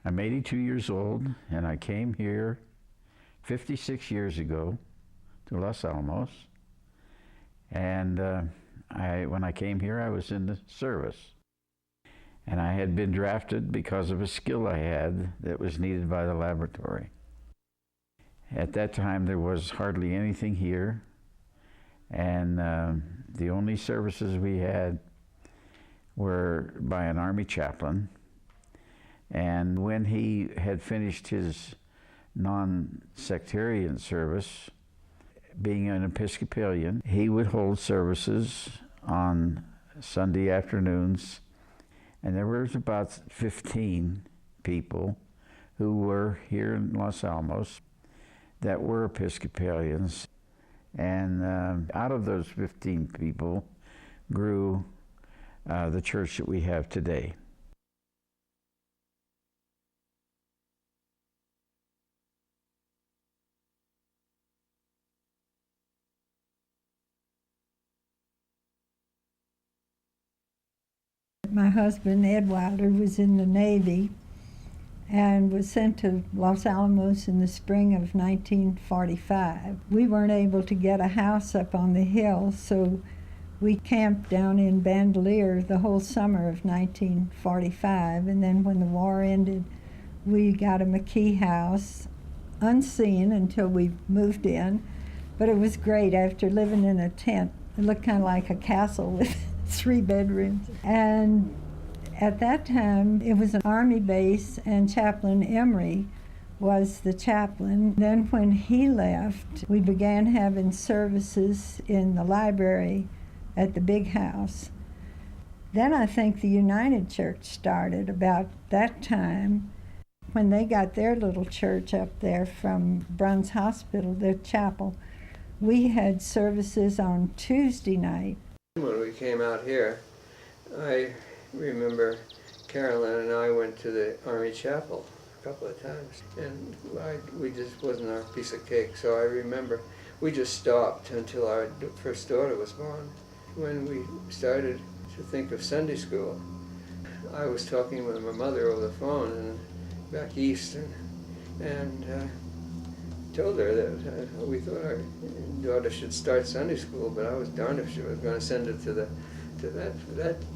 I'm 82 years old, and I came here 56 years ago to Los Alamos. And when I came here, I was in the service. And I had been drafted because of a skill I had that was needed by the laboratory. At that time, there was hardly anything here, and the only services we had were by an Army chaplain. And when he had finished his non-sectarian service, being an Episcopalian, he would hold services on Sunday afternoons, and there was about 15 people who were here in Los Alamos that were Episcopalians. And out of those 15 people grew the church that we have today. My husband, Ed Wilder, was in the Navy and was sent to Los Alamos in the spring of 1945. We weren't able to get a house up on the hill, so we camped down in Bandelier the whole summer of 1945, and then when the war ended, we got a McKee house, unseen until we moved in, but it was great after living in a tent. It looked kind of like a castle with 3 bedrooms. And at that time, it was an Army base, and Chaplain Emery was the chaplain. Then when he left, we began having services in the library at the big house. Then I think the United Church started about that time. When they got their little church up there from Bruns Hospital, their chapel, we had services on Tuesday night. When we came out here, I remember Carolyn and I went to the Army Chapel a couple of times, and we just wasn't our piece of cake. So I remember we just stopped until our first daughter was born. When we started to think of Sunday school, I was talking with my mother over the phone and back east, and told her that we thought our daughter should start Sunday school, but I was darned if she was going to send her to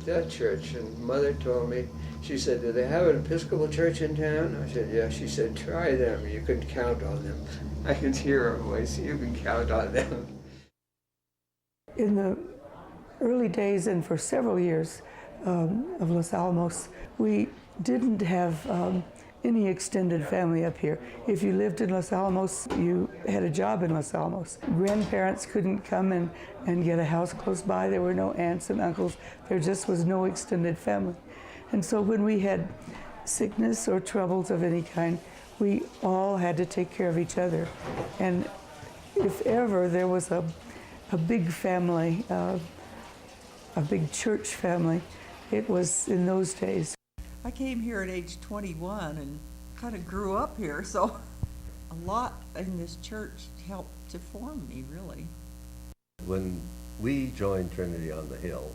that church. And Mother told me, she said, "Do they have an Episcopal church in town?" I said, "Yeah." She said, "Try them. You can count on them." I could hear her voice. "You can count on them." In the early days and for several years of Los Alamos, we didn't have any extended family up here. If you lived in Los Alamos, you had a job in Los Alamos. Grandparents couldn't come and get a house close by. There were no aunts and uncles. There just was no extended family. And so when we had sickness or troubles of any kind, we all had to take care of each other. And if ever there was a big family, a big church family, it was in those days. I came here at age 21 and kind of grew up here, so a lot in this church helped to form me, really. When we joined Trinity on the Hill,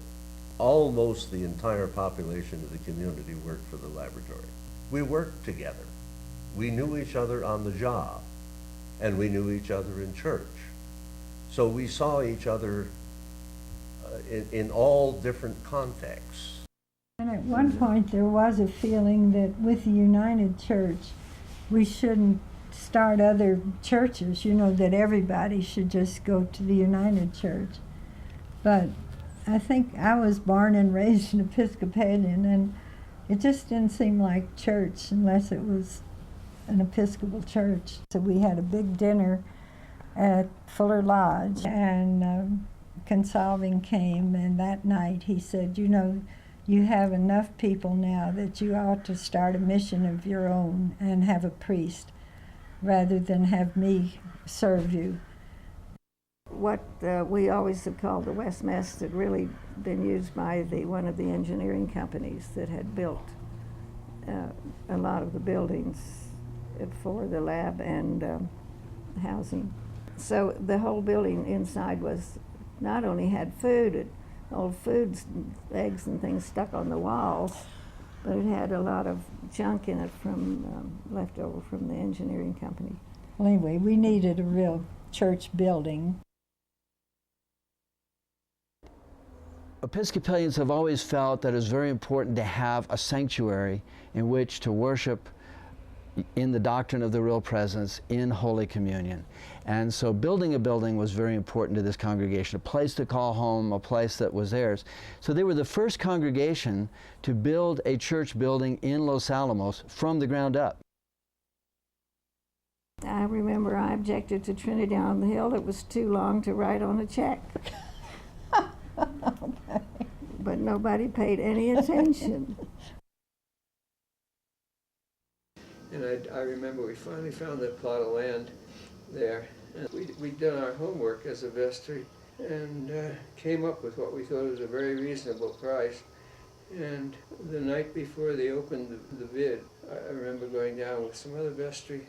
almost the entire population of the community worked for the laboratory. We worked together. We knew each other on the job, and we knew each other in church. So we saw each other in all different contexts. And at one point there was a feeling that with the United Church we shouldn't start other churches, that everybody should just go to the United Church. But I think I was born and raised an Episcopalian, and it just didn't seem like church unless it was an Episcopal church. So we had a big dinner at Fuller Lodge, and Consalving came, and that night he said, "You have enough people now that you ought to start a mission of your own and have a priest rather than have me serve you." What we always have called the West Mess had really been used by one of the engineering companies that had built a lot of the buildings for the lab and housing. So the whole building inside was not only had food, old foods, eggs and things stuck on the walls, but it had a lot of junk in it from left over from the engineering company. Well, anyway, we needed a real church building. Episcopalians have always felt that it's very important to have a sanctuary in which to worship in the doctrine of the real presence in Holy Communion. And so building a building was very important to this congregation, a place to call home, a place that was theirs. So they were the first congregation to build a church building in Los Alamos from the ground up. I remember I objected to Trinity on the Hill. It was too long to write on a check. But nobody paid any attention. And I remember we finally found that plot of land there. And we'd done our homework as a vestry and came up with what we thought was a very reasonable price. And the night before they opened the bid, I remember going down with some other vestry,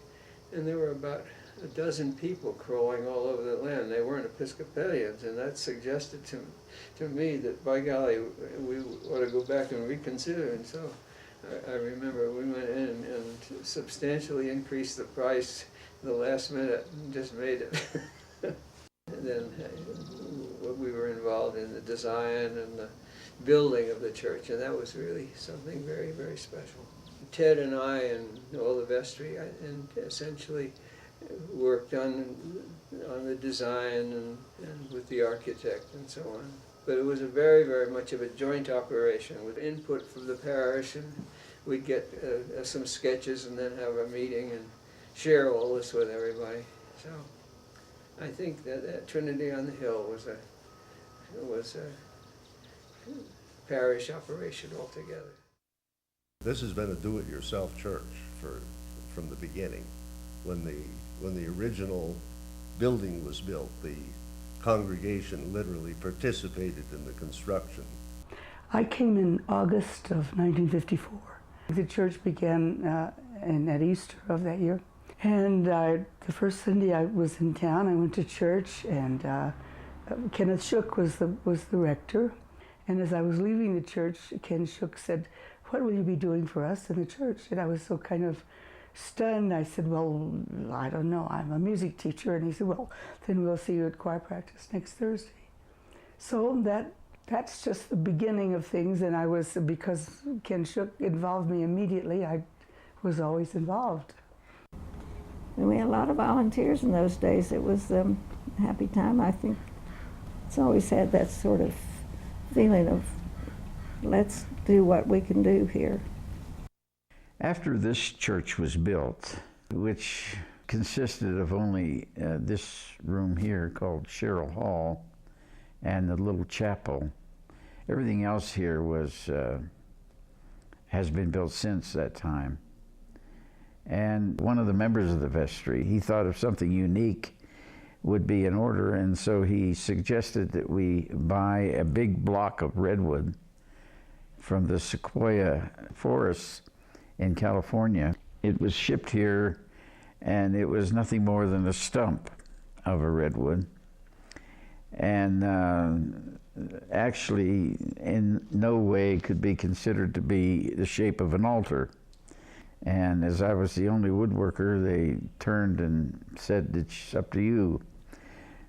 and there were about a dozen people crawling all over the land. They weren't Episcopalians, and that suggested to me that, by golly, we ought to go back and reconsider. And so I remember we went in and substantially increased the price the last minute and just made it. And then we were involved in the design and the building of the church, and that was really something very, very special. Ted and I and all the vestry and essentially worked on the design and with the architect and so on. But it was a very, very much of a joint operation with input from the parish, and we'd get some sketches and then have a meeting and share all this with everybody. So I think that Trinity on the Hill was a parish operation altogether. This has been a do-it-yourself church from the beginning. When the original building was built, the congregation literally participated in the construction. I came in August of 1954. The church began at Easter of that year. And the first Sunday I was in town, I went to church, and Kenneth Shook was the rector. And as I was leaving the church, Ken Shook said, "What will you be doing for us in the church?" And I was so kind of stunned. I said, "Well, I don't know. I'm a music teacher." And he said, "Well, then we'll see you at choir practice next Thursday." So that's just the beginning of things. And I was, because Ken Shook involved me immediately, I was always involved. And we had a lot of volunteers in those days. It was a happy time. I think it's always had that sort of feeling of, let's do what we can do here. After this church was built, which consisted of only this room here called Sherrill Hall and the little chapel, everything else here has been built since that time. And one of the members of the vestry, he thought of something unique would be in order, and so he suggested that we buy a big block of redwood from the sequoia forests in California. It was shipped here, and it was nothing more than a stump of a redwood, and actually in no way could be considered to be the shape of an altar. And as I was the only woodworker, they turned and said, "It's up to you."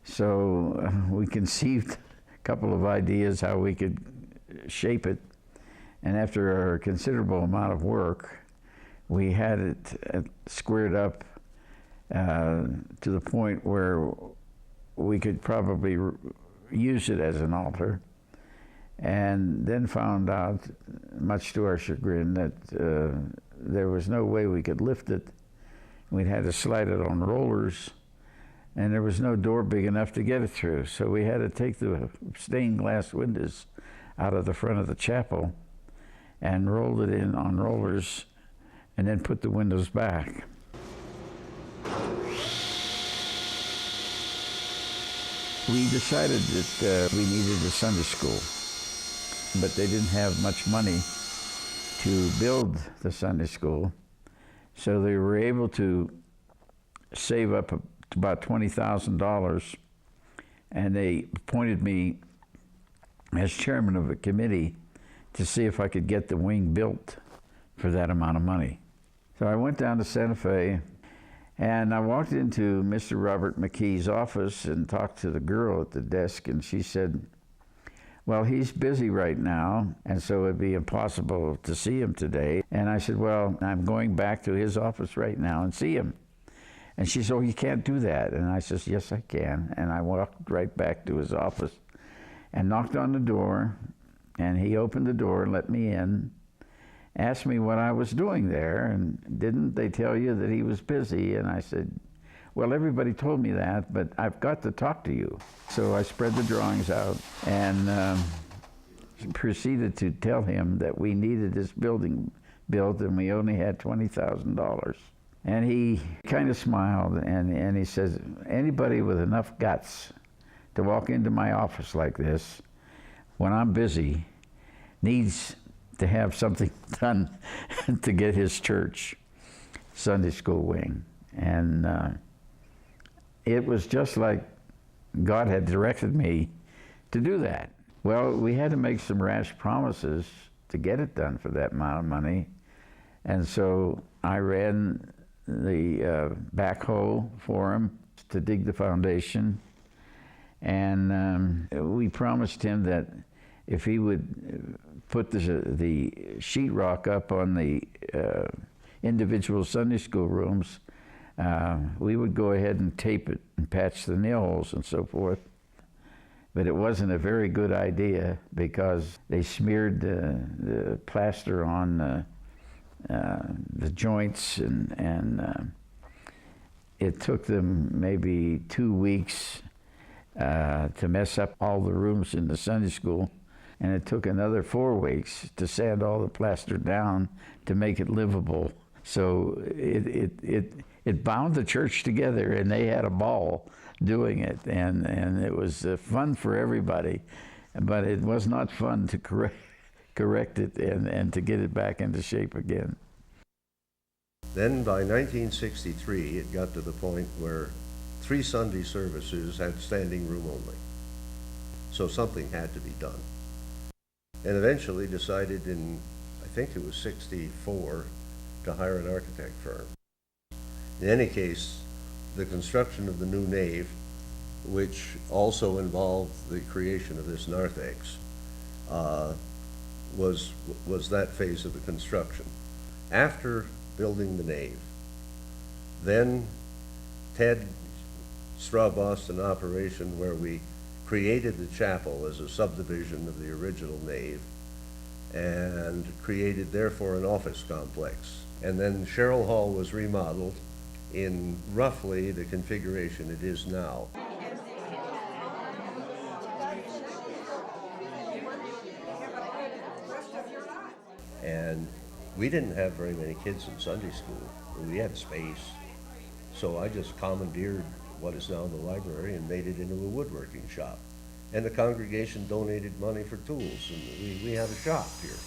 So we conceived a couple of ideas how we could shape it. And after a considerable amount of work, we had it squared up to the point where we could probably use it as an altar. And then found out, much to our chagrin, that there was no way we could lift it. We'd had to slide it on rollers, and there was no door big enough to get it through. So we had to take the stained glass windows out of the front of the chapel and rolled it in on rollers and then put the windows back. We decided that we needed a Sunday school, but they didn't have much money to build the Sunday school, so they were able to save up to about $20,000, and they appointed me as chairman of a committee to see if I could get the wing built. for that amount of money. So I went down to Santa Fe, and I walked into Mr. Robert McKee's office and talked to the girl at the desk, and she said, well, he's busy right now, and so it'd be impossible to see him today. And I said, well, I'm going back to his office right now and see him. And she said, oh, you can't do that. And I said, yes, I can. And I walked right back to his office and knocked on the door, and he opened the door and let me in, asked me what I was doing there, and didn't they tell you that he was busy? And I said, well, everybody told me that, but I've got to talk to you. So I spread the drawings out and proceeded to tell him that we needed this building built and we only had $20,000. And he kind of smiled and he says, anybody with enough guts to walk into my office like this when I'm busy needs to have something done to get his church Sunday school wing. And it was just like God had directed me to do that. Well, we had to make some rash promises to get it done for that amount of money. And so I ran the backhoe for him to dig the foundation. And we promised him that if he would put the sheetrock up on the individual Sunday school rooms, we would go ahead and tape it and patch the nail holes and so forth. But it wasn't a very good idea because they smeared the plaster on the joints, and it took them maybe 2 weeks to mess up all the rooms in the Sunday school, and it took another 4 weeks to sand all the plaster down to make it livable. So it bound the church together, and they had a ball doing it, and it was fun for everybody, but it was not fun to correct it and to get it back into shape again. Then by 1963, it got to the point where 3 Sunday services had standing room only. So something had to be done. And eventually decided in, I think it was 64, to hire an architect firm. In any case, the construction of the new nave, which also involved the creation of this narthex, was that phase of the construction. After building the nave, then Ted Strawbossed an operation where we created the chapel as a subdivision of the original nave and created therefore an office complex. And then Sherrill Hall was remodeled in roughly the configuration it is now. And we didn't have very many kids in Sunday school. We had space. So I just commandeered what is now the library and made it into a woodworking shop. And the congregation donated money for tools, and we have a shop here.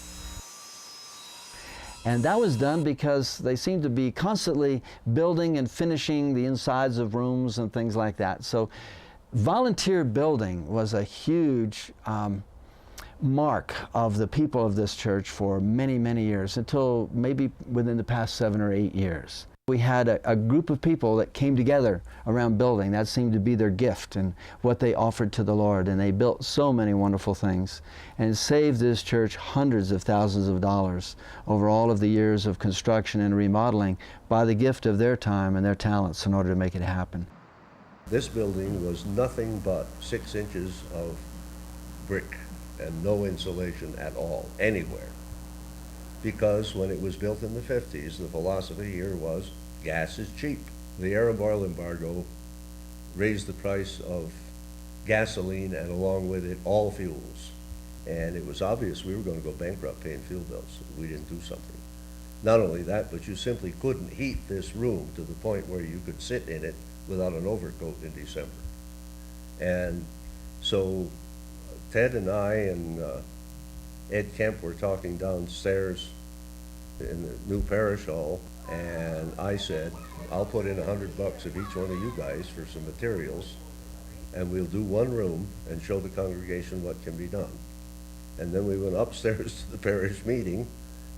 And that was done because they seemed to be constantly building and finishing the insides of rooms and things like that. So volunteer building was a huge mark of the people of this church for many, many years, until maybe within the past 7 or 8 years. We had a group of people that came together around building. That seemed to be their gift and what they offered to the Lord. And they built so many wonderful things and saved this church hundreds of thousands of dollars over all of the years of construction and remodeling by the gift of their time and their talents in order to make it happen. This building was nothing but 6 inches of brick and no insulation at all, anywhere. Because when it was built in the 50s, the philosophy here was gas is cheap. The Arab oil embargo raised the price of gasoline and along with it all fuels. And it was obvious we were going to go bankrupt paying fuel bills if we didn't do something. Not only that, but you simply couldn't heat this room to the point where you could sit in it without an overcoat in December. And so Ted and I and Ed Kemp were talking downstairs in the new parish hall, and I said, I'll put in $100 of each one of you guys for some materials, and we'll do one room and show the congregation what can be done. And then we went upstairs to the parish meeting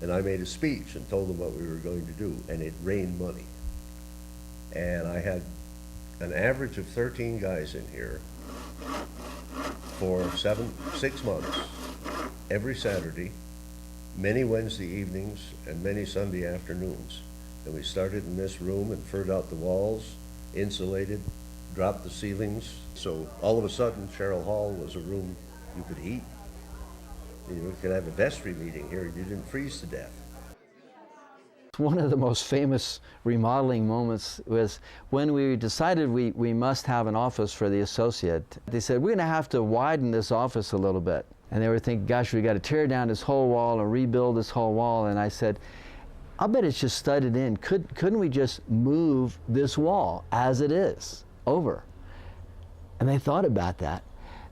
And I made a speech and told them what we were going to do, and it rained money. And I had an average of 13 guys in here for 6 months, every Saturday, many Wednesday evenings, and many Sunday afternoons. And we started in this room and furred out the walls, insulated, dropped the ceilings. So all of a sudden, Sherrill Hall was a room you could eat. You could have a vestry meeting here, you didn't freeze to death. One of the most famous remodeling moments was when we decided we must have an office for the associate. They said, we're going to have to widen this office a little bit. And they were thinking, gosh, we got to tear down this whole wall and rebuild this whole wall. And I said, I'll bet it's just studded in. Couldn't we just move this wall as it is over? And they thought about that.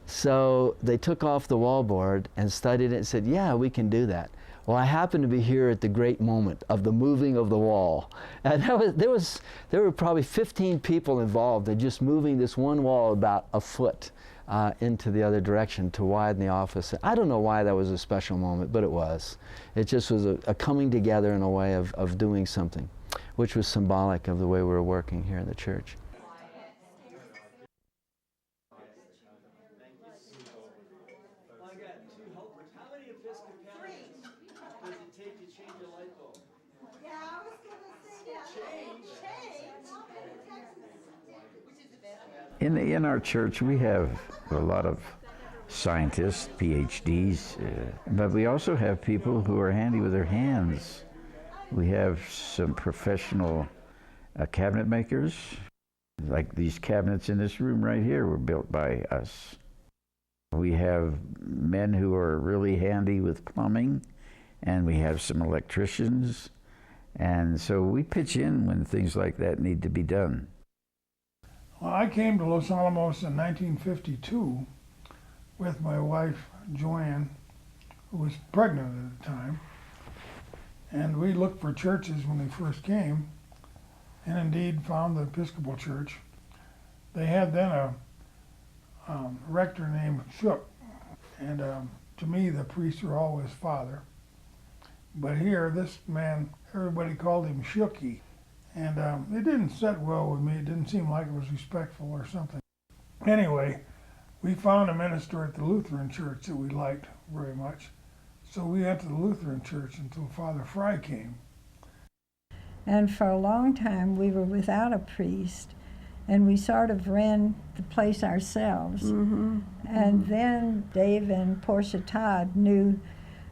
So they took off the wallboard and studied it and said, yeah, we can do that. Well, I happened to be here at the great moment of the moving of the wall. And there were probably 15 people involved in just moving this one wall about a foot into the other direction to widen the office. I don't know why that was a special moment, but it was. It just was a coming together in a way of doing something, which was symbolic of the way we were working here in the church. In our church, we have a lot of scientists, PhDs, but we also have people who are handy with their hands. We have some professional cabinet makers, like these cabinets in this room right here were built by us. We have men who are really handy with plumbing, and we have some electricians, and so we pitch in when things like that need to be done. Well, I came to Los Alamos in 1952 with my wife, Joanne, who was pregnant at the time. And we looked for churches when we first came, and indeed found the Episcopal Church. They had then a rector named Shook, and to me the priests were always father. But here, this man, everybody called him Shooky. And it didn't sit well with me. It didn't seem like it was respectful or something. Anyway, we found a minister at the Lutheran church that we liked very much. So we went to the Lutheran church until Father Fry came. And for a long time we were without a priest, and we sort of ran the place ourselves. Mm-hmm. And then Dave and Portia Todd knew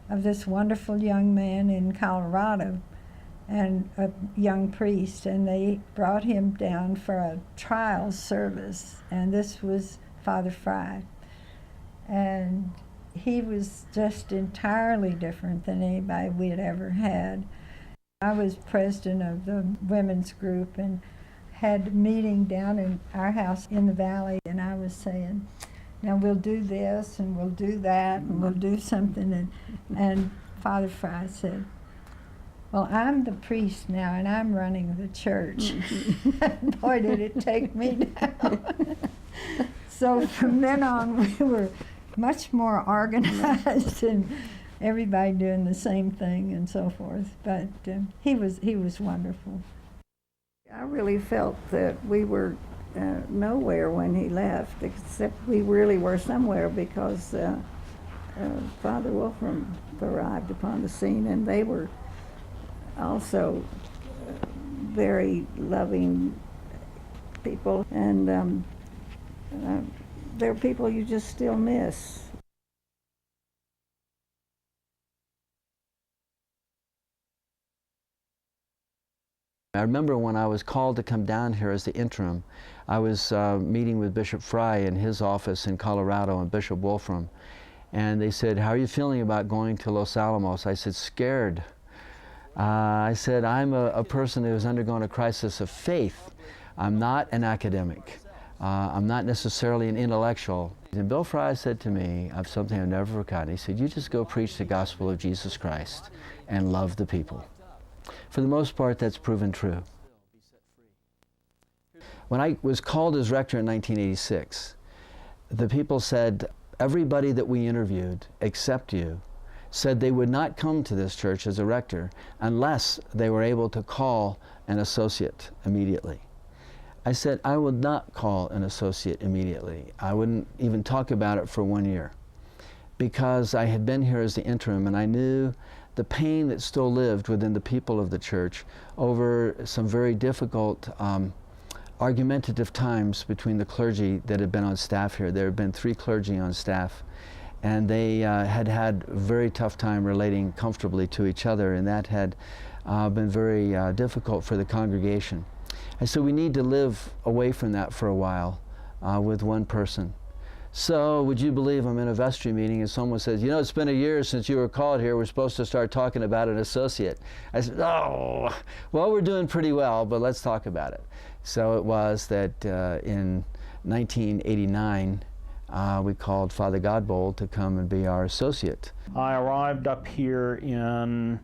of this wonderful young man in Colorado, and a young priest, and they brought him down for a trial service, and this was Father Fry. And he was just entirely different than anybody we had ever had. I was president of the women's group and had a meeting down in our house in the valley, and I was saying, now we'll do this and we'll do that and we'll do something, and Father Fry said, well, I'm the priest now, and I'm running the church. Boy, did it take me down. So from then on, we were much more organized, and everybody doing the same thing and so forth. But he was wonderful. I really felt that we were nowhere when he left, except we really were somewhere because Father Wolfram arrived upon the scene, and they were also very loving people, and they're people you just still miss. I remember when I was called to come down here as the interim, I was meeting with Bishop Fry in his office in Colorado and Bishop Wolfram, and they said, how are you feeling about going to Los Alamos? I said, scared. I said, I'm a person who has undergone a crisis of faith. I'm not an academic. I'm not necessarily an intellectual. And Bill Fry said to me, of something I've never forgotten, he said, you just go preach the gospel of Jesus Christ and love the people. For the most part, that's proven true. When I was called as rector in 1986, the people said, everybody that we interviewed, except you, said they would not come to this church as a rector unless they were able to call an associate immediately. I said I would not call an associate immediately. I wouldn't even talk about it for 1 year, because I had been here as the interim and I knew the pain that still lived within the people of the church over some very difficult argumentative times between the clergy that had been on staff here. There had been 3 clergy on staff, and they had had a very tough time relating comfortably to each other, and that had been very difficult for the congregation. And so we need to live away from that for a while with one person. So would you believe I'm in a vestry meeting and someone says, you know, it's been a year since you were called here, we're supposed to start talking about an associate. I said, oh, well, we're doing pretty well, but let's talk about it. So it was that in 1989, we called Father Godbold to come and be our associate. I arrived up here in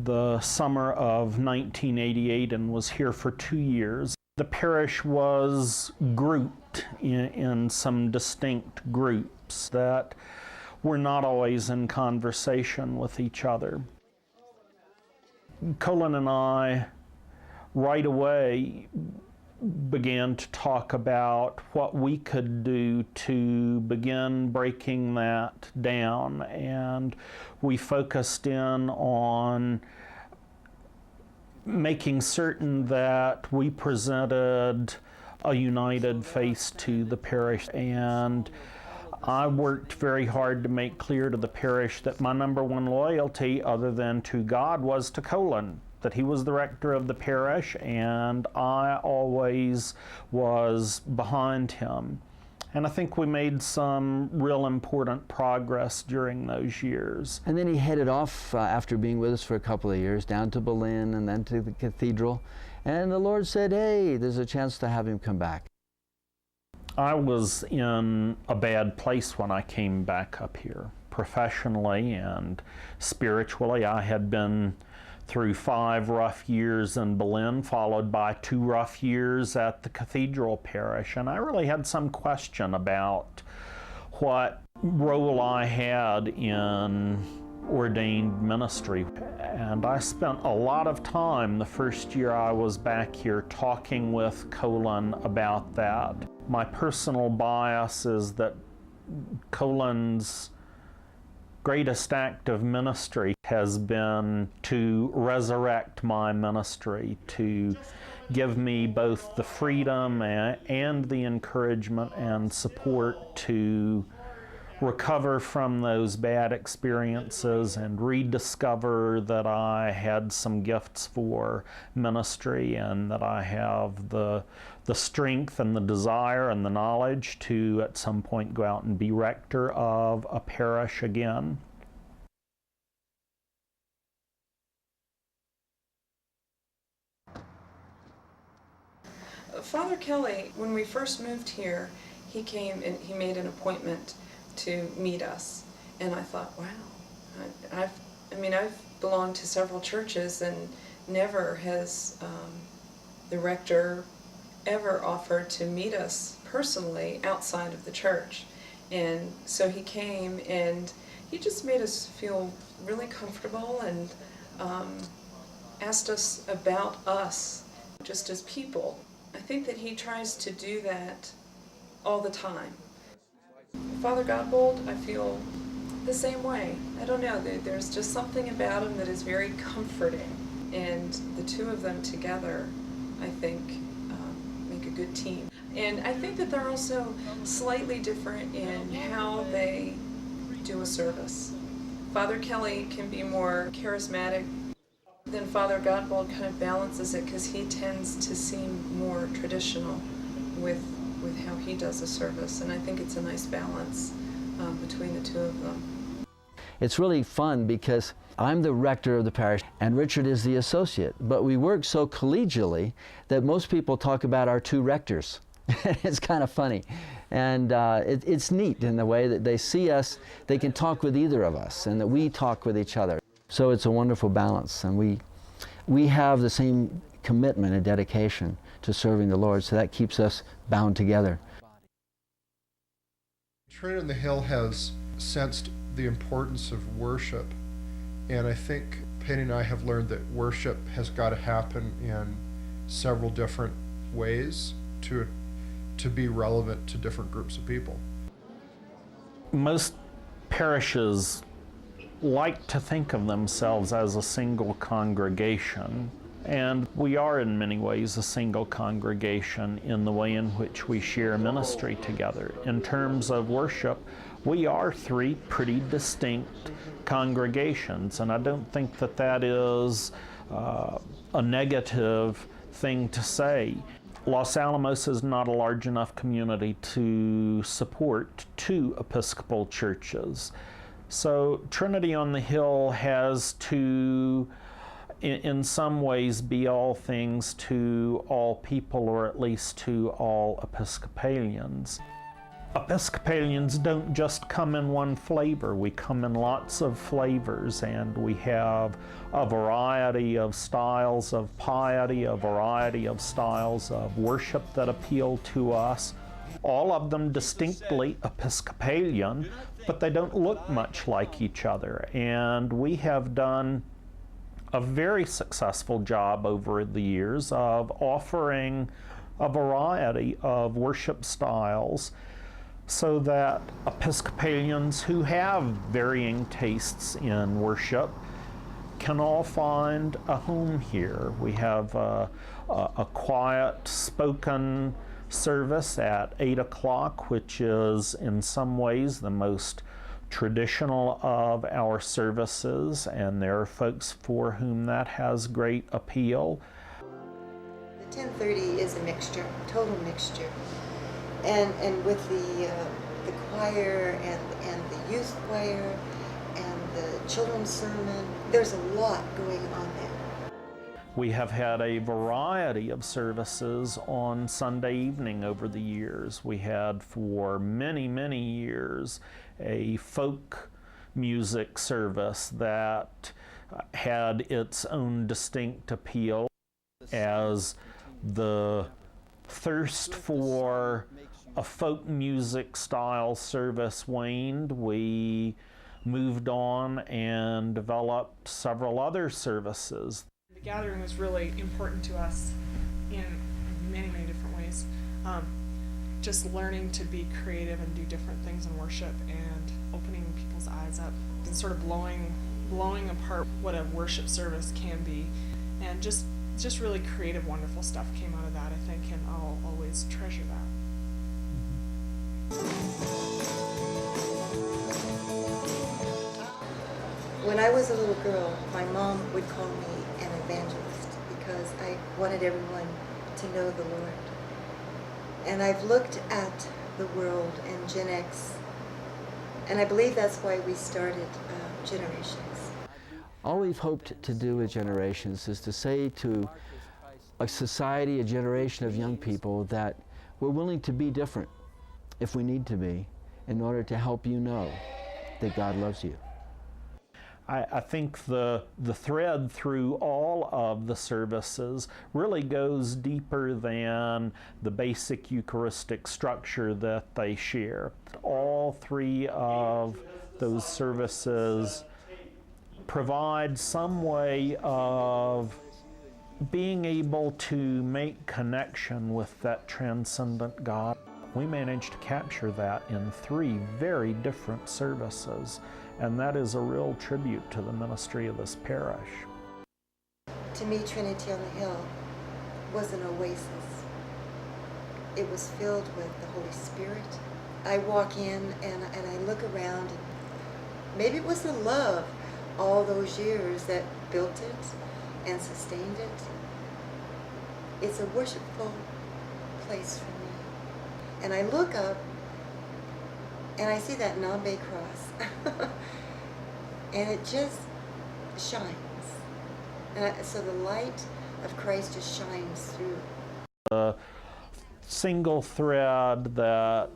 the summer of 1988 and was here for 2 years. The parish was grouped in some distinct groups that were not always in conversation with each other. Colin and I right away began to talk about what we could do to begin breaking that down, and we focused in on making certain that we presented a united face to the parish. And I worked very hard to make clear to the parish that my number one loyalty, other than to God, was to Colin, that he was the rector of the parish, and I always was behind him. And I think we made some real important progress during those years. And then he headed off after being with us for a couple of years, down to Berlin and then to the cathedral. And the Lord said, hey, there's a chance to have him come back. I was in a bad place when I came back up here. Professionally and spiritually, I had been through 5 rough years in Berlin, followed by 2 rough years at the cathedral parish. And I really had some question about what role I had in ordained ministry. And I spent a lot of time the first year I was back here talking with Colin about that. My personal bias is that Colin's greatest act of ministry has been to resurrect my ministry, to give me both the freedom and the encouragement and support to recover from those bad experiences and rediscover that I had some gifts for ministry and that I have the strength and the desire and the knowledge to at some point go out and be rector of a parish again. Father Kelly, when we first moved here, he came and he made an appointment to meet us, and I thought, wow, I've belonged to several churches and never has the rector ever offered to meet us personally outside of the church. And so he came and he just made us feel really comfortable and asked us about us just as people. I think that he tries to do that all the time. Father Godbold, I feel the same way. I don't know, there's just something about him that is very comforting, and the two of them together, I think, make a good team. And I think that they're also slightly different in how they do a service. Father Kelly can be more charismatic, then Father Godbold kind of balances it because he tends to seem more traditional with how he does a service, and I think it's a nice balance between the two of them. It's really fun because I'm the rector of the parish and Richard is the associate, but we work so collegially that most people talk about our 2 rectors. It's kind of funny, and it's neat in the way that they see us, they can talk with either of us, and that we talk with each other. So it's a wonderful balance, and we have the same commitment and dedication to serving the Lord, so that keeps us bound together. Trinity on the Hill has sensed the importance of worship. And I think Penny and I have learned that worship has got to happen in several different ways to be relevant to different groups of people. Most parishes like to think of themselves as a single congregation, and we are in many ways a single congregation in the way in which we share ministry together. In terms of worship, we are three pretty distinct congregations, and I don't think that that is a negative thing to say. Los Alamos is not a large enough community to support two Episcopal churches. So Trinity on the Hill has to, in some ways, be all things to all people, or at least to all Episcopalians. Episcopalians don't just come in one flavor. We come in lots of flavors, and we have a variety of styles of piety, a variety of styles of worship that appeal to us, all of them distinctly Episcopalian, but they don't look much like each other. And we have done a very successful job over the years of offering a variety of worship styles, so that Episcopalians who have varying tastes in worship can all find a home here. We have a quiet spoken service at 8 o'clock, which is in some ways the most traditional of our services, and there are folks for whom that has great appeal. The 10:30 is a mixture, total mixture. And with the choir and the youth choir and the children's sermon, there's a lot going on there. We have had a variety of services on Sunday evening over the years. We had for many, many years a folk music service that had its own distinct appeal. As the thirst for a folk music style service waned, we moved on and developed several other services. The gathering was really important to us in many, many different ways. Just learning to be creative and do different things in worship, and opening people's eyes up, and sort of blowing apart what a worship service can be, and just really creative, wonderful stuff came out of that, I think, and I'll always treasure that. When I was a little girl, my mom would call me an evangelist because I wanted everyone to know the Lord. And I've looked at the world and Gen X, and I believe that's why we started Generations. All we've hoped to do with Generations is to say to a society, a generation of young people, that we're willing to be different if we need to be, in order to help you know that God loves you. I think the thread through all of the services really goes deeper than the basic Eucharistic structure that they share. All three of those services provide some way of being able to make connection with that transcendent God. We managed to capture that in three very different services, and that is a real tribute to the ministry of this parish. To me, Trinity on the Hill was an oasis. It was filled with the Holy Spirit. I walk in and I look around, and maybe it was the love all those years that built it and sustained it. It's a worshipful place for me. And I look up and I see that Nambe cross. And it just shines. And so the light of Christ just shines through. The single thread that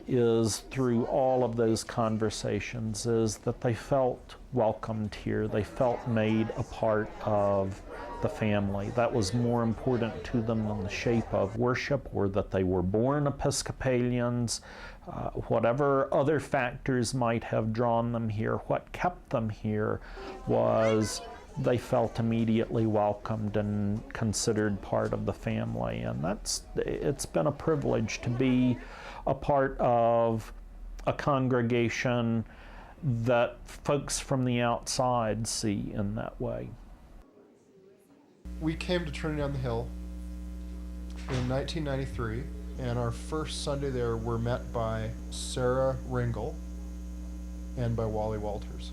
is through all of those conversations is that they felt welcomed here. They felt made a part of the family. That was more important to them than the shape of worship, or that they were born Episcopalians. Whatever other factors might have drawn them here, what kept them here was they felt immediately welcomed and considered part of the family. And it's been a privilege to be a part of a congregation that folks from the outside see in that way. We came to Trinity on the Hill in 1993, and our first Sunday there we're met by Sarah Ringel and by Wally Walters.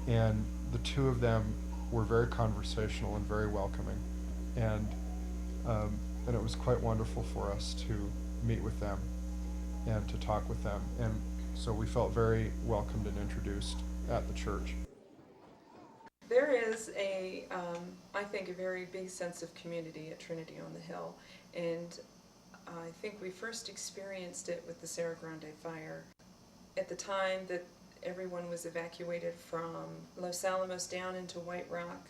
And the two of them were very conversational and very welcoming. And it was quite wonderful for us to meet with them and to talk with them. And so we felt very welcomed and introduced at the church. There is I think, a very big sense of community at Trinity on the Hill. And I think we first experienced it with the Serra Grande fire. At the time that everyone was evacuated from Los Alamos down into White Rock,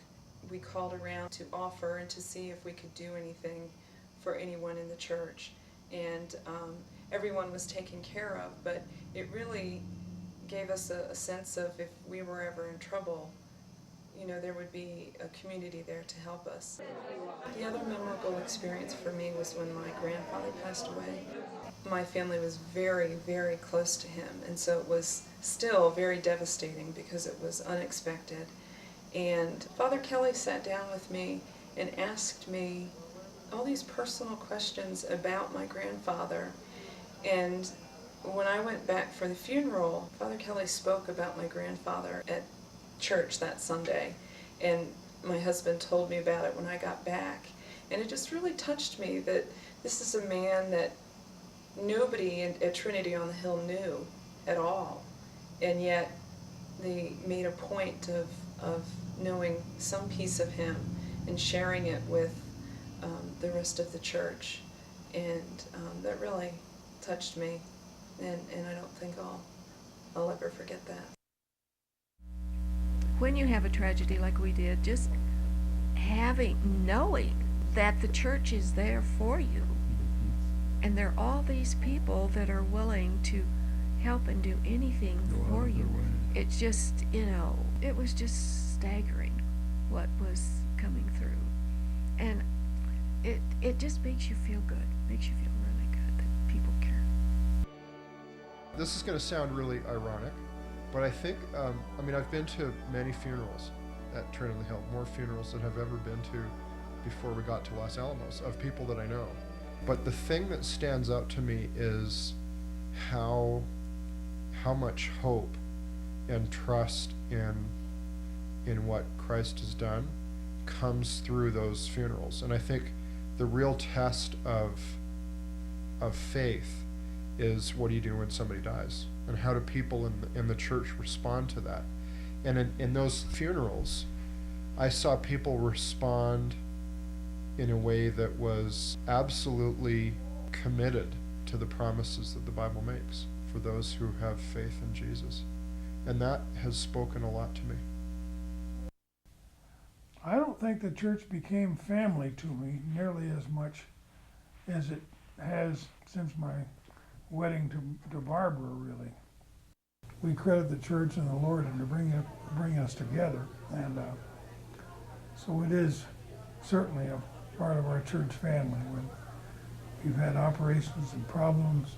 we called around to offer and to see if we could do anything for anyone in the church. And everyone was taken care of, but it really gave us a sense of, if we were ever in trouble, you know, there would be a community there to help us. The other memorable experience for me was when my grandfather passed away. My family was very, very close to him, and so it was still very devastating because it was unexpected. And Father Kelly sat down with me and asked me all these personal questions about my grandfather. And when I went back for the funeral, Father Kelly spoke about my grandfather at church that Sunday, and my husband told me about it when I got back. And it just really touched me that this is a man that nobody at Trinity on the Hill knew at all, and yet they made a point of knowing some piece of him and sharing it with the rest of the church. And that really touched me, and I don't think I'll ever forget that. When you have a tragedy like we did, just knowing that the church is there for you, and there are all these people that are willing to help and do anything for you. It's just, it was just staggering what was coming through. And it just makes you feel good, makes you feel really good that people care. This is going to sound really ironic, but I think, I've been to many funerals at Trinity on the Hill, more funerals than I've ever been to before we got to Los Alamos, of people that I know. But the thing that stands out to me is how much hope and trust in what Christ has done comes through those funerals. And I think the real test of faith is, what do you do when somebody dies? And how do people in the church respond to that? And in those funerals, I saw people respond in a way that was absolutely committed to the promises that the Bible makes for those who have faith in Jesus. And that has spoken a lot to me. I don't think the church became family to me nearly as much as it has since my wedding to Barbara, really. We credit the church and the Lord and to bring us together, and so it is certainly a part of our church family. When we've had operations and problems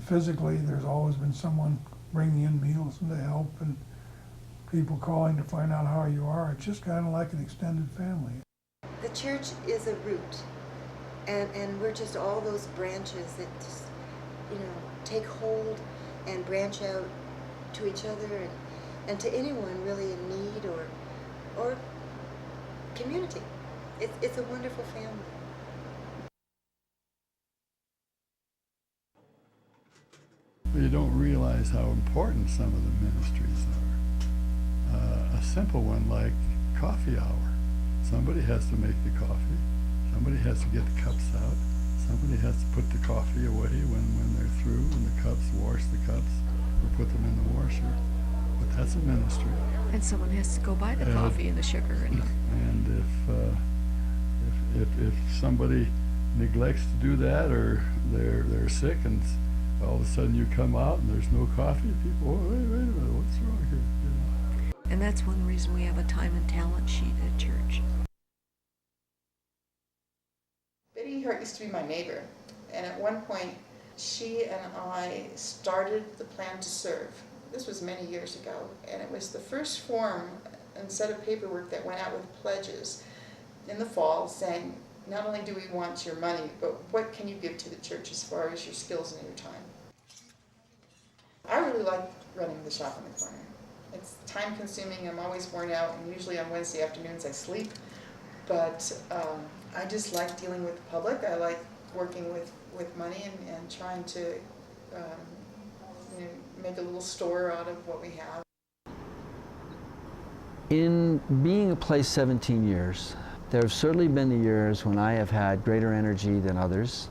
physically, there's always been someone bringing in meals and to help, and people calling to find out how you are. It's just kind of like an extended family. The church is a root, and we're just all those branches that just, take hold and branch out to each other and to anyone really in need or community. It's a wonderful family. You don't realize how important some of the ministries are. A simple one like coffee hour. Somebody has to make the coffee. Somebody has to get the cups out. Somebody has to put the coffee away when they're through, and the cups, wash the cups, or put them in the washer. But that's a ministry. And someone has to go buy the coffee and the sugar. And if somebody neglects to do that, or they're sick, and all of a sudden you come out and there's no coffee, people, oh, wait a minute, what's wrong here? You know? And that's one reason we have a time and talent sheet at church. Betty Hart used to be my neighbor, and at one point she and I started the Plan to Serve. This was many years ago, and it was the first form and set of paperwork that went out with pledges in the fall saying, not only do we want your money, but what can you give to the church as far as your skills and your time? I really like running the shop in the corner. It's time consuming, I'm always worn out, and usually on Wednesday afternoons I sleep, but I just like dealing with the public. I like working with money and trying to make a little store out of what we have. In being a place 17 years, there have certainly been the years when I have had greater energy than others.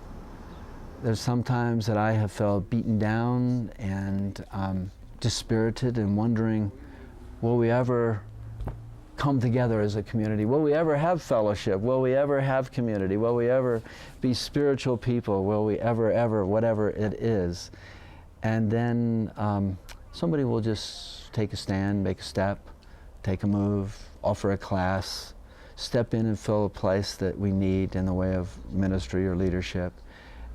There's some times that I have felt beaten down and dispirited and wondering, will we ever come together as a community? Will we ever have fellowship? Will we ever have community? Will we ever be spiritual people? Will we ever, whatever it is? And then somebody will just take a stand, make a step, take a move, offer a class, step in and fill a place that we need in the way of ministry or leadership.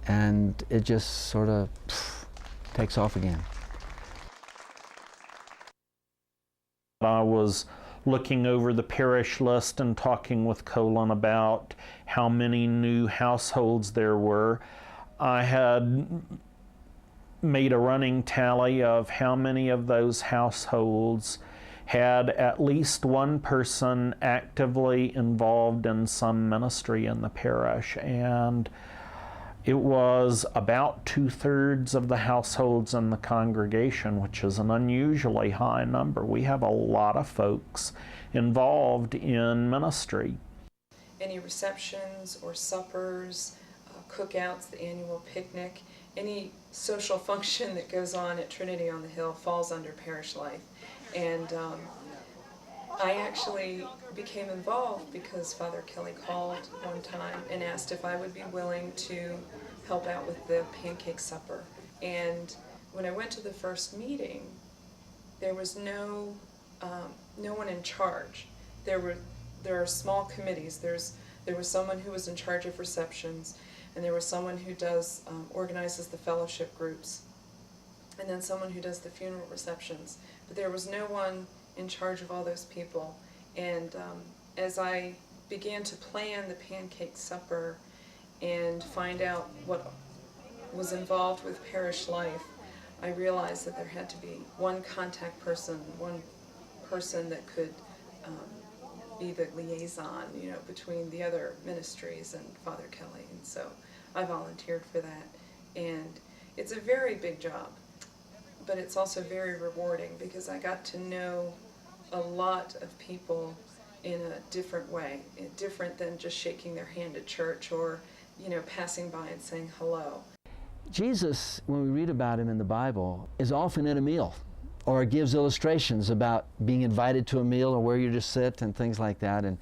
And it just sort of takes off again. I was looking over the parish list and talking with Colin about how many new households there were. I had made a running tally of how many of those households had at least one person actively involved in some ministry in the parish, and it was about 2/3 of the households in the congregation, which is an unusually high number. We have a lot of folks involved in ministry. Any receptions or suppers, cookouts, the annual picnic, any social function that goes on at Trinity on the Hill falls under parish life. And I actually became involved because Father Kelly called one time and asked if I would be willing to help out with the pancake supper. And when I went to the first meeting, there was no one in charge. There are small committees. There was someone who was in charge of receptions, and there was someone who does organizes the fellowship groups, and then someone who does the funeral receptions. But there was no one in charge of all those people. And as I began to plan the pancake supper and find out what was involved with parish life, I realized that there had to be one contact person, one person that could be the liaison, between the other ministries and Father Kelly. And so I volunteered for that. And it's a very big job, but it's also very rewarding because I got to know a lot of people in a different way, different than just shaking their hand at church or, passing by and saying hello. Jesus, when we read about him in the Bible, is often at a meal or gives illustrations about being invited to a meal or where you just sit and things like that. And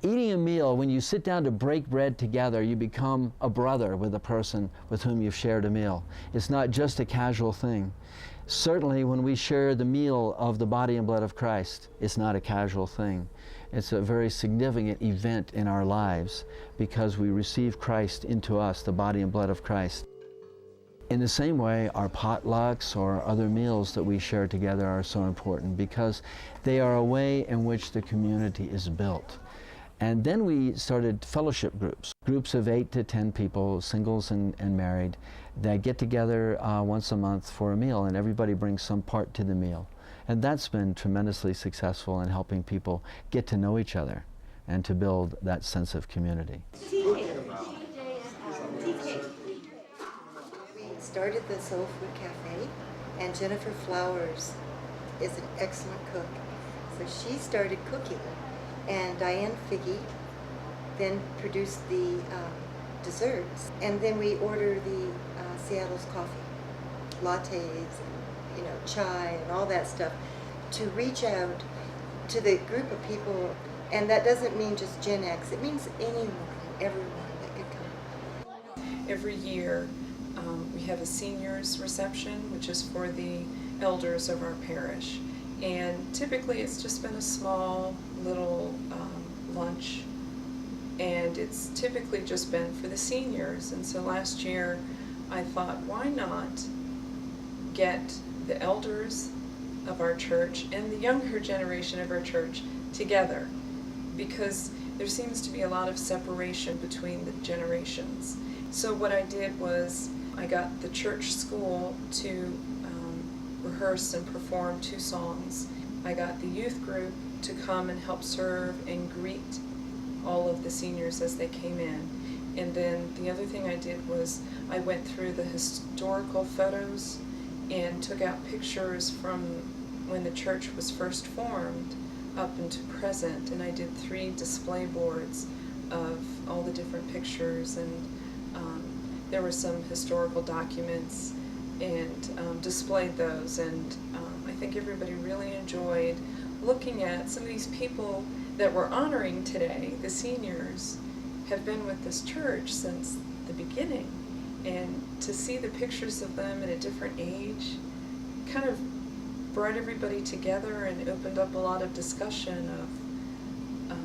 eating a meal, when you sit down to break bread together, you become a brother with the person with whom you've shared a meal. It's not just a casual thing. Certainly when we share the meal of the body and blood of Christ, it's not a casual thing. It's a very significant event in our lives because we receive Christ into us, the body and blood of Christ. In the same way, our potlucks or other meals that we share together are so important because they are a way in which the community is built. And then we started fellowship groups of 8 to 10 people, singles and married, that get together once a month for a meal, and everybody brings some part to the meal. And that's been tremendously successful in helping people get to know each other and to build that sense of community. We started the Soul Food Cafe, and Jennifer Flowers is an excellent cook. So she started cooking, and Diane Figge then produced the desserts, and then we order the Seattle's coffee, lattes, and chai and all that stuff. to reach out to the group of people, and that doesn't mean just Gen X, it means anyone, everyone that could come. Every year we have a seniors reception, which is for the elders of our parish, and typically it's just been a small little lunch, and it's typically just been for the seniors. And so last year I thought, why not get the elders of our church and the younger generation of our church together, because there seems to be a lot of separation between the generations. So what I did was I got the church school to rehearse and perform 2 songs. I got the youth group to come and help serve and greet all of the seniors as they came in. And then the other thing I did was I went through the historical photos and took out pictures from when the church was first formed up into present, and I did 3 display boards of all the different pictures, and there were some historical documents, and displayed those, and I think everybody really enjoyed looking at some of these people that we're honoring today. The seniors have been with this church since the beginning, and to see the pictures of them at a different age kind of brought everybody together and opened up a lot of discussion of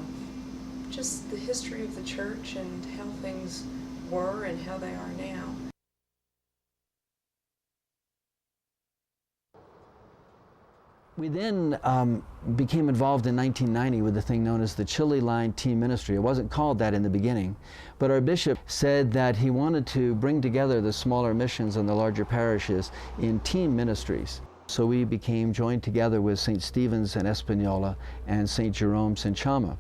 just the history of the church and how things were and how they are now. We then became involved in 1990 with the thing known as the Chili Line Team Ministry. It wasn't called that in the beginning, but our bishop said that he wanted to bring together the smaller missions and the larger parishes in team ministries. So we became joined together with St. Stephen's in Espanola and St. Jerome's in Chama,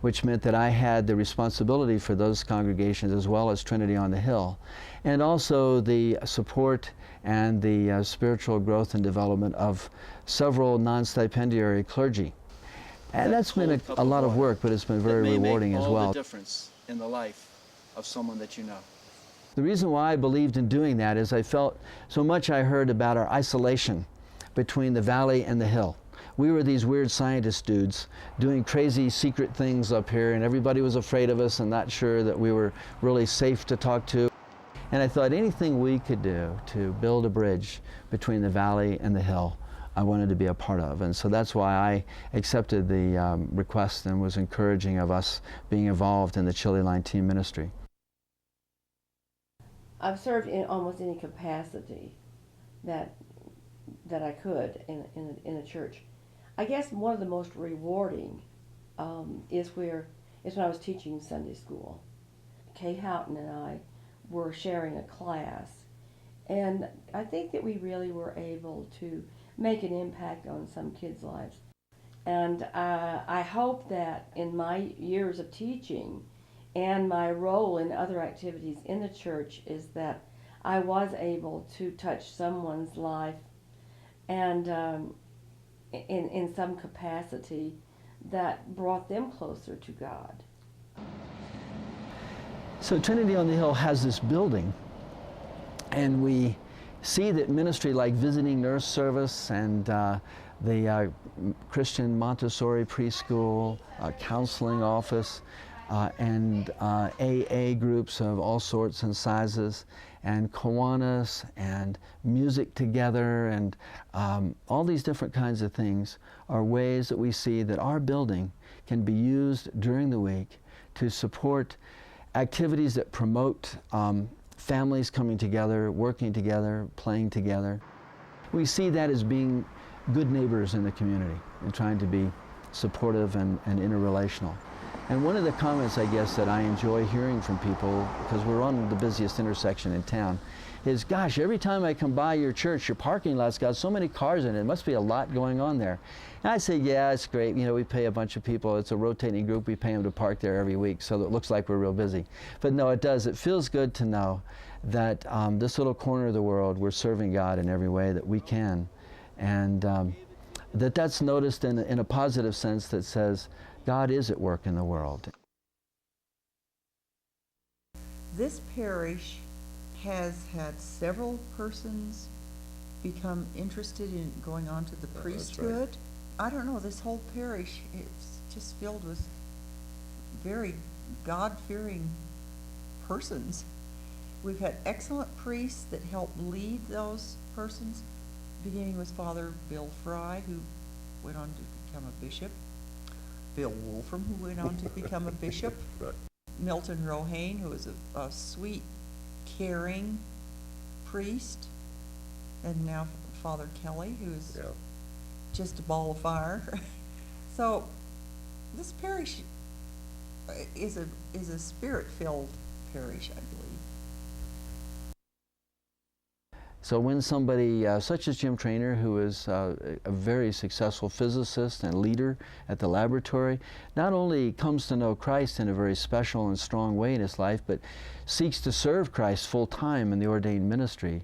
which meant that I had the responsibility for those congregations as well as Trinity on the Hill, and also the support and the spiritual growth and development of several non-stipendiary clergy. And that's been a lot of work, but it's been very rewarding as well. All the difference in the life of someone that you know. The reason why I believed in doing that is I felt so much I heard about our isolation between the valley and the hill. We were these weird scientist dudes doing crazy secret things up here, and everybody was afraid of us and not sure that we were really safe to talk to. And I thought anything we could do to build a bridge between the valley and the hill, I wanted to be a part of. And so that's why I accepted the request and was encouraging of us being involved in the Chili Line Team Ministry. I've served in almost any capacity that I could in a church. I guess one of the most rewarding is when I was teaching Sunday school. Kay Houghton and I were sharing a class, and I think that we really were able to make an impact on some kids' lives. And I hope that in my years of teaching and my role in other activities in the church is that I was able to touch someone's life and in some capacity that brought them closer to God. So Trinity on the Hill has this building, and we see that ministry like visiting nurse service and the Christian Montessori preschool, counseling office, and AA groups of all sorts and sizes, and Kiwanis, and music together, and all these different kinds of things are ways that we see that our building can be used during the week to support activities that promote families coming together, working together, playing together. We see that as being good neighbors in the community and trying to be supportive and interrelational. And one of the comments, I guess, that I enjoy hearing from people, because we're on the busiest intersection in town, is, gosh, every time I come by your church, your parking lot's got so many cars in it. It must be a lot going on there. And I say, yeah, it's great. You know, we pay a bunch of people. It's a rotating group. We pay them to park there every week, so that it looks like we're real busy. But no, it does. It feels good to know that this little corner of the world, we're serving God in every way that we can. And that's noticed in a positive sense that says, God is at work in the world. This parish has had several persons become interested in going on to the priesthood. I don't know, this whole parish is just filled with very God-fearing persons. We've had excellent priests that help lead those persons, beginning with Father Bill Fry, who went on to become a bishop, Bill Wolfram, who went on to become a bishop, Right. Milton Rohane, who was a sweet, caring priest, and now Father Kelly, who is just a ball of fire. So this parish is a spirit-filled parish, I believe. So when somebody such as Jim Traynor, who is a very successful physicist and leader at the laboratory, not only comes to know Christ in a very special and strong way in his life, but seeks to serve Christ full time in the ordained ministry,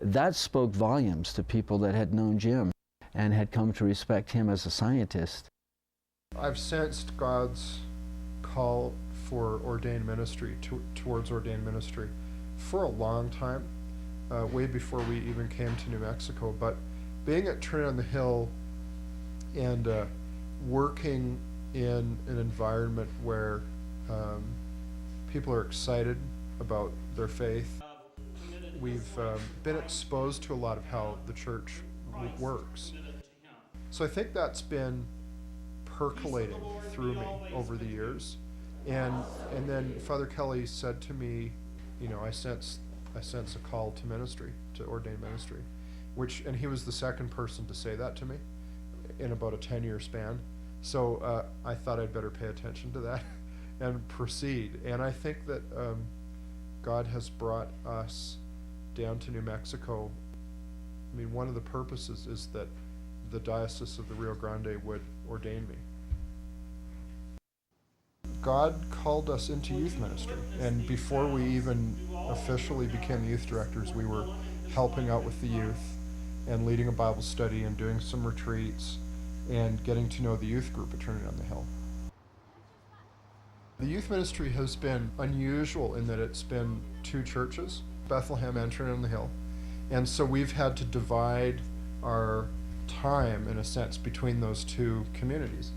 that spoke volumes to people that had known Jim and had come to respect him as a scientist. I've sensed God's call for ordained ministry, towards ordained ministry, for a long time. Way before we even came to New Mexico. But being at Trinity on the Hill and working in an environment where people are excited about their faith, we've been exposed to a lot of how the church works. So I think that's been percolating through me over the years. And then Father Kelly said to me, you know, I sense a call to ministry, to ordained ministry, and he was the second person to say that to me in about a 10-year span. So I thought I'd better pay attention to that and proceed. And I think that God has brought us down to New Mexico. I mean, one of the purposes is that the Diocese of the Rio Grande would ordain me. God called us into youth ministry, and before we even officially became youth directors, we were helping out with the youth and leading a Bible study and doing some retreats and getting to know the youth group at Trinity on the Hill. The youth ministry has been unusual in that it's been two churches, Bethlehem and Trinity on the Hill, and so we've had to divide our time, in a sense, between those two communities.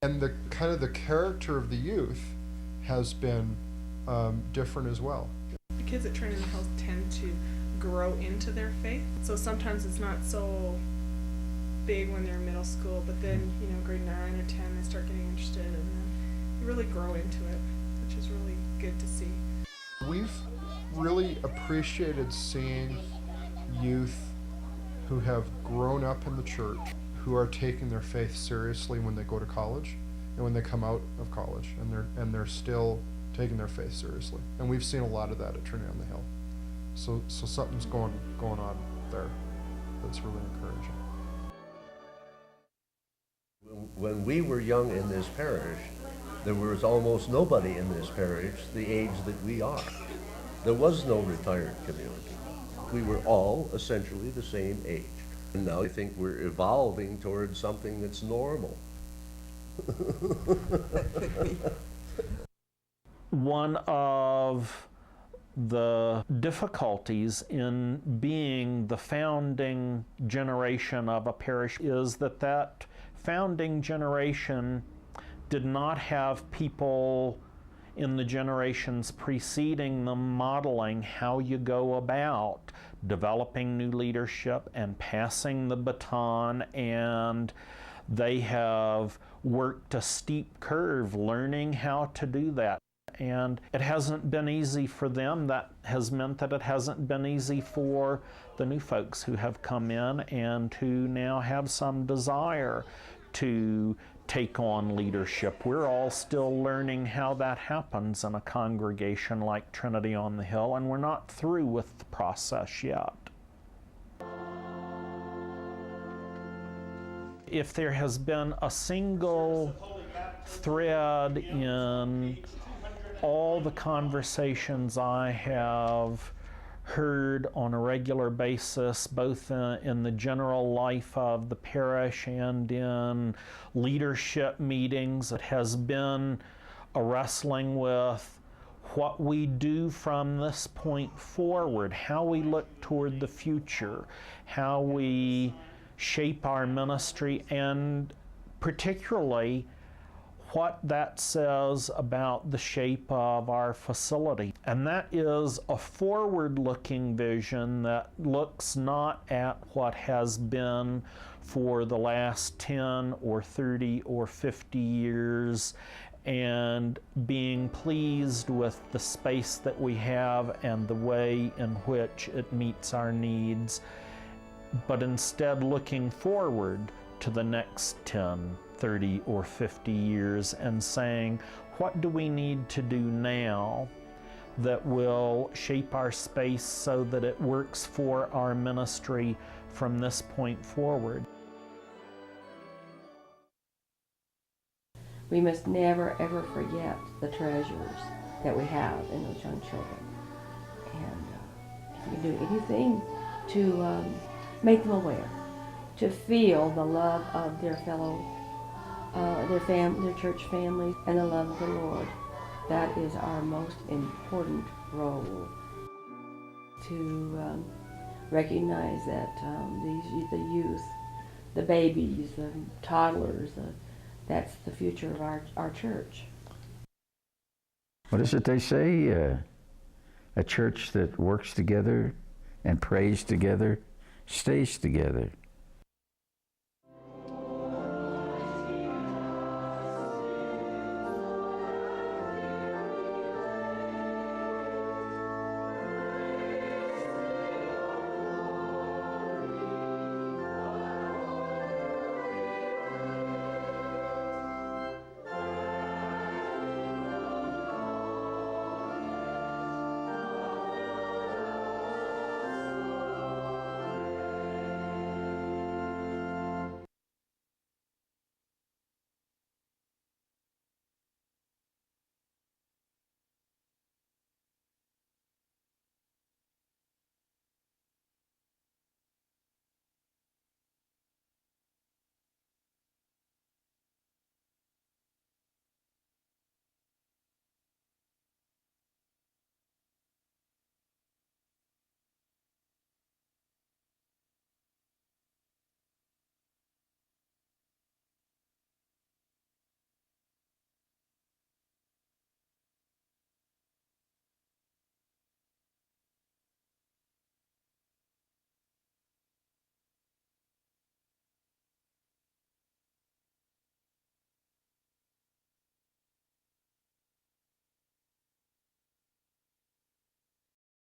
And the kind of the character of the youth has been different as well. The kids at Trinity Hill tend to grow into their faith, so sometimes it's not so big when they're in middle school, but then, you know, grade 9 or 10, they start getting interested, and then they really grow into it, which is really good to see. We've really appreciated seeing youth who have grown up in the church, who are taking their faith seriously when they go to college and when they come out of college, and they're still taking their faith seriously. And we've seen a lot of that at Trinity on the Hill. So something's going on there that's really encouraging. When we were young in this parish, there was almost nobody in this parish the age that we are. There was no retired community. We were all essentially the same age. And now I think we're evolving towards something that's normal. One of the difficulties in being the founding generation of a parish is that founding generation did not have people in the generations preceding them modeling how you go about developing new leadership and passing the baton, and they have worked a steep curve learning how to do that. And it hasn't been easy for them. That has meant that it hasn't been easy for the new folks who have come in and who now have some desire to take on leadership. We're all still learning how that happens in a congregation like Trinity on the Hill, and we're not through with the process yet. If there has been a single thread in all the conversations I have heard on a regular basis, both in the general life of the parish and in leadership meetings, it has been a wrestling with what we do from this point forward, how we look toward the future, how we shape our ministry, and particularly what that says about the shape of our facility. And that is a forward-looking vision that looks not at what has been for the last 10 or 30 or 50 years and being pleased with the space that we have and the way in which it meets our needs, but instead looking forward to the next 10, 30, or 50 years and saying, what do we need to do now that will shape our space so that it works for our ministry from this point forward? We must never ever forget the treasures that we have in those young children. And if we can do anything to make them aware, to feel the love of their fellow, their church family, and the love of the Lord, that is our most important role. To recognize that the youth, the babies, the toddlers, that's the future of our church. What is it they say? A church that works together and prays together stays together.